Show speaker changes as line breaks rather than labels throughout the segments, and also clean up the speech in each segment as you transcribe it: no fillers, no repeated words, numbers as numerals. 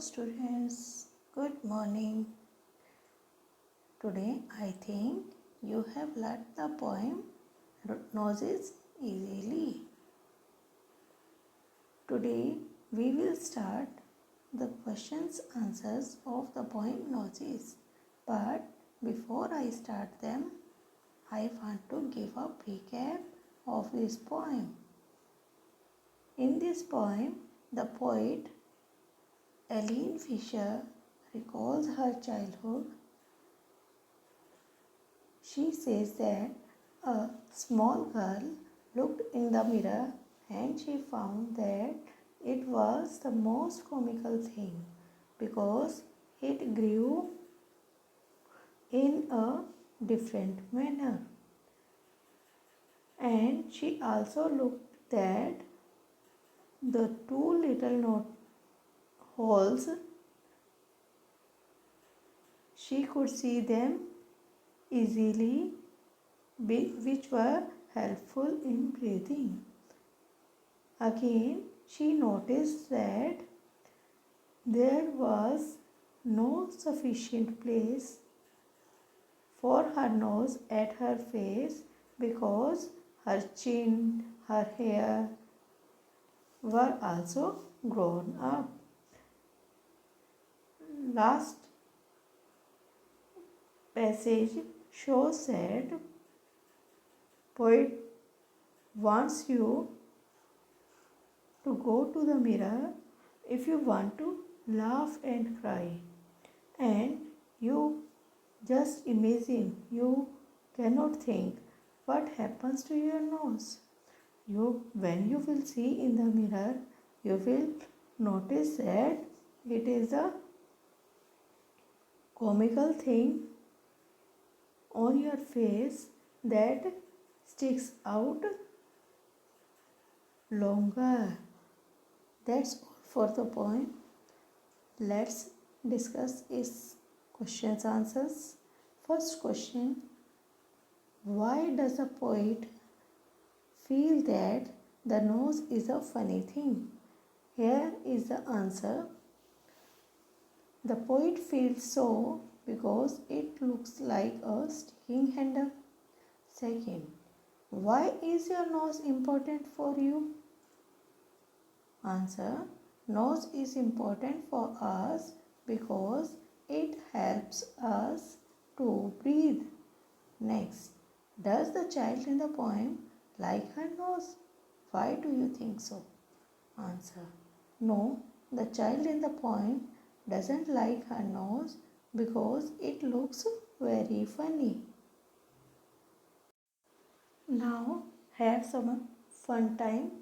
students, good morning. Today I think you have learned the poem Noses easily. Today we will start the questions answers of the poem Noses. But before I start them, I want to give a recap of this poem. In this poem, the poet Eileen Fisher recalls her childhood. She says that a small girl looked in the mirror and she found that it was the most comical thing because it grew in a different manner. And she also looked that the two little knot holes, she could see them easily, which were helpful in breathing. Again, she noticed that there was no sufficient place for her nose at her face because her chin, her hair were also grown up. Last passage shows that poet wants you to go to the mirror if you want to laugh and cry, and you just imagine, you cannot think what happens to your nose. When you will see in the mirror, you will notice that it is a comical thing on your face that sticks out longer. That's all for the poem. Let's discuss its questions answers. First question: why does a poet feel that the nose is a funny thing? Here is the answer. The poet feels so because it looks like a sticking handle. Second, why is your nose important for you? Answer: nose is important for us because it helps us to breathe. Next, does the child in the poem like her nose? Why do you think so? Answer: no, the child in the poem doesn't like her nose because it looks very funny. Now have some fun time.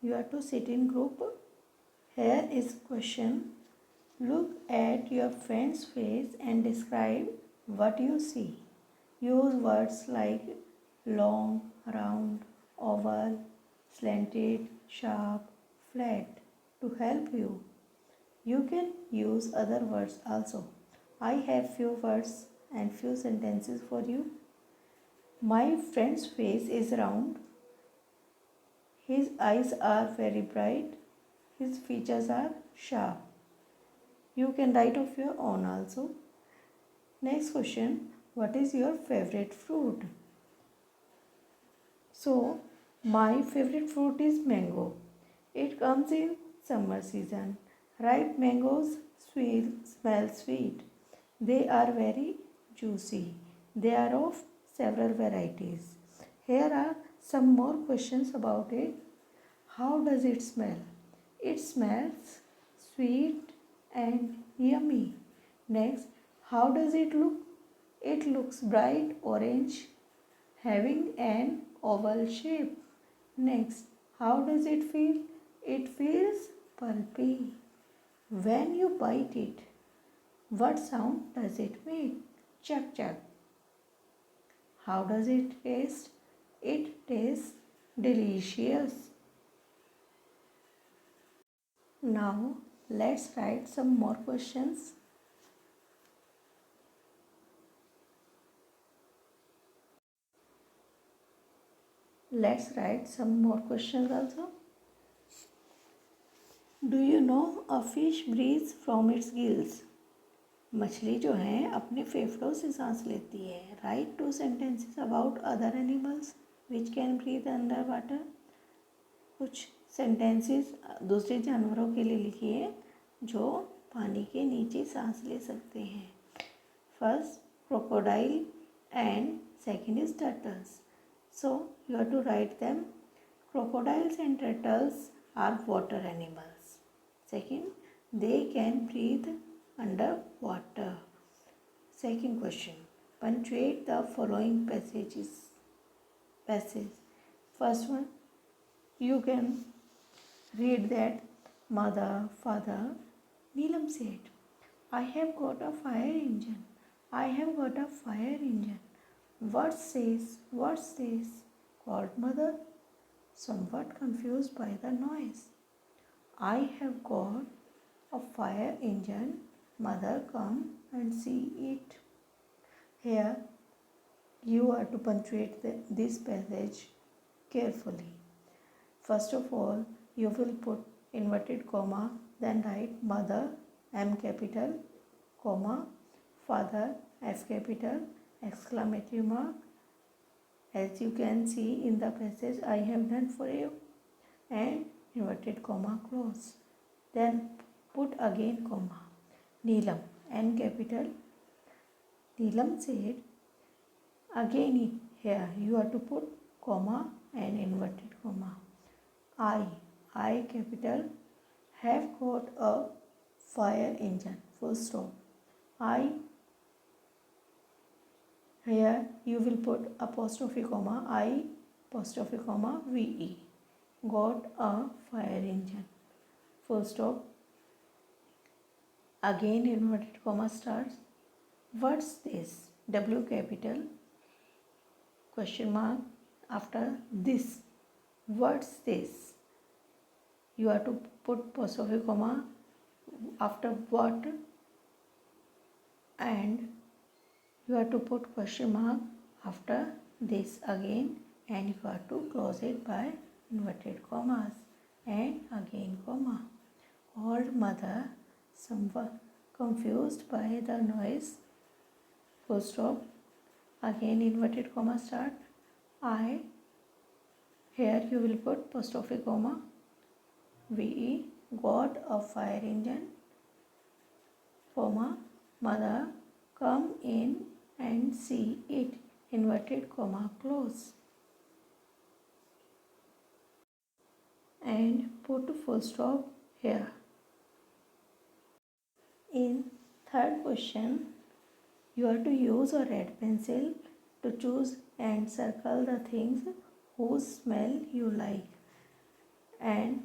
You have to sit in group. Here is question. Look at your friend's face and describe what you see. Use words like long, round, oval, slanted, sharp, flat to help you. You can use other words also. I have few words and few sentences for you. My friend's face is round. His eyes are very bright. His features are sharp. You can write of your own also. Next question. What is your favorite fruit? So, my favorite fruit is mango. It comes in summer season. Ripe mangoes smell sweet. They are very juicy. They are of several varieties. Here are some more questions about it. How does it smell? It smells sweet and yummy. Next, how does it look? It looks bright orange, having an oval shape. Next, how does it feel? It feels pulpy. When you bite it, what sound does it make? Chuck chuck. How does it taste? It tastes delicious. Now let's write some more questions. Let's write some more questions also. Do you know a fish breathes from its gills? मछली जो है अपने फेफड़ों से सांस लेती है. Write 2 sentences about other animals which can breathe under water. कुछ सेंटेंसेस दूसरे जानवरों के लिए लिखिए जो पानी के नीचे सांस ले सकते हैं. First crocodile and second is turtles. So you have to write them. Crocodiles and turtles are water animals. Second, they can breathe under water. Second question. Punctuate the following passages. Passage. First one, you can read that mother, father, Neelam said, I have got a fire engine. I have got a fire engine. What's this? Called mother, somewhat confused by the noise. I have got a fire engine. Mother, come and see it. Here, you are to punctuate this passage carefully. First of all, you will put inverted comma, then write mother, M capital, comma, father, F capital, exclamatory mark. As you can see in the passage I have done for you, and inverted comma close. Then put again comma. Neelam, N capital. Neelam said, again here you have to put comma and inverted comma. I capital, have got a fire engine, full stop. Here you will put apostrophe comma, I apostrophe comma, VE. Got a fire engine, full stop. Again inverted comma starts. What's this? W capital, question mark after this. What's this? You have to put apostrophe comma after what, and you have to put question mark after this again, and you have to close it by inverted commas and again comma. Old mother, somewhat confused by the noise, full stop. Again inverted comma start. I, here you will put apostrophe comma, VE, got a fire engine, comma, mother, come in and see it, inverted comma close, and put full stop here. In third question, you have to use a red pencil to choose and circle the things whose smell you like, and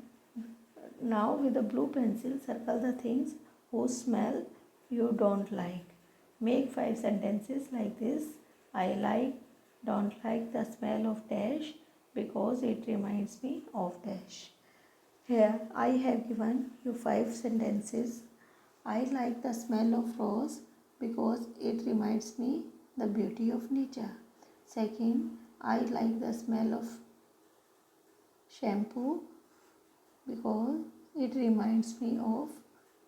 now with the blue pencil circle the things whose smell you don't like. Make 5 sentences like this. I don't like the smell of dash because it reminds me of dash. Here I have given you 5 sentences. I like the smell of rose because it reminds me the beauty of nature. Second, I like the smell of shampoo because it reminds me of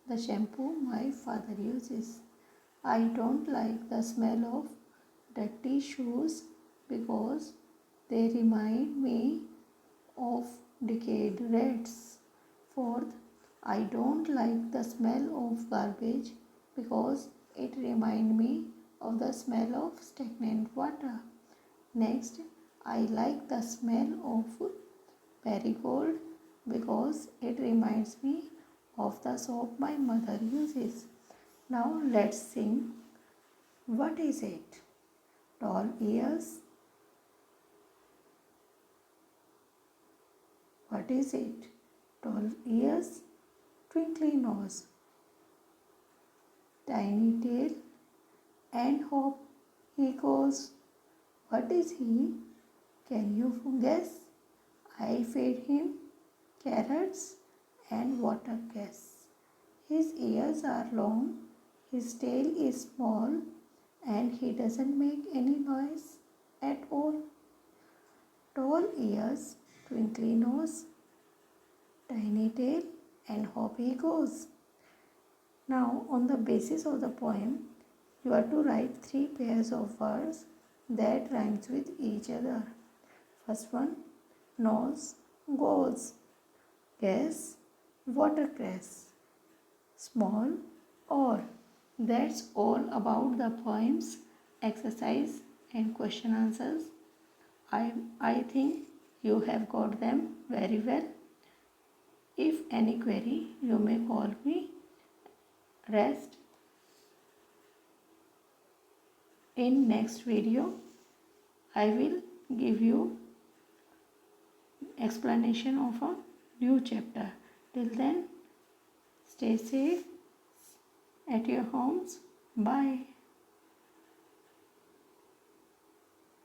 the shampoo my father uses. I don't like the smell of dirty shoes because they remind me of decayed rats. Fourth, I don't like the smell of garbage because it reminds me of the smell of stagnant water. Next, I like the smell of marigold because it reminds me of the soap my mother uses. Now let's sing. What is it? Tall ears. What is it? Tall ears, twinkly nose, tiny tail, and hop he goes. What is he? Can you guess? I feed him carrots and water cress. His ears are long, his tail is small, and he doesn't make any noise at all. Tall ears, twinkly nose, tiny tail, and hope he goes. Now, on the basis of the poem, you are to write 3 pairs of words that rhymes with each other. First one, nose, goes. Guess, watercress. Small, or. That's all about the poems, exercise and question answers. I think you have got them very well. If any query, you may call me. Rest. In next video, I will give you explanation of a new chapter. Till then, stay safe at your homes. Bye.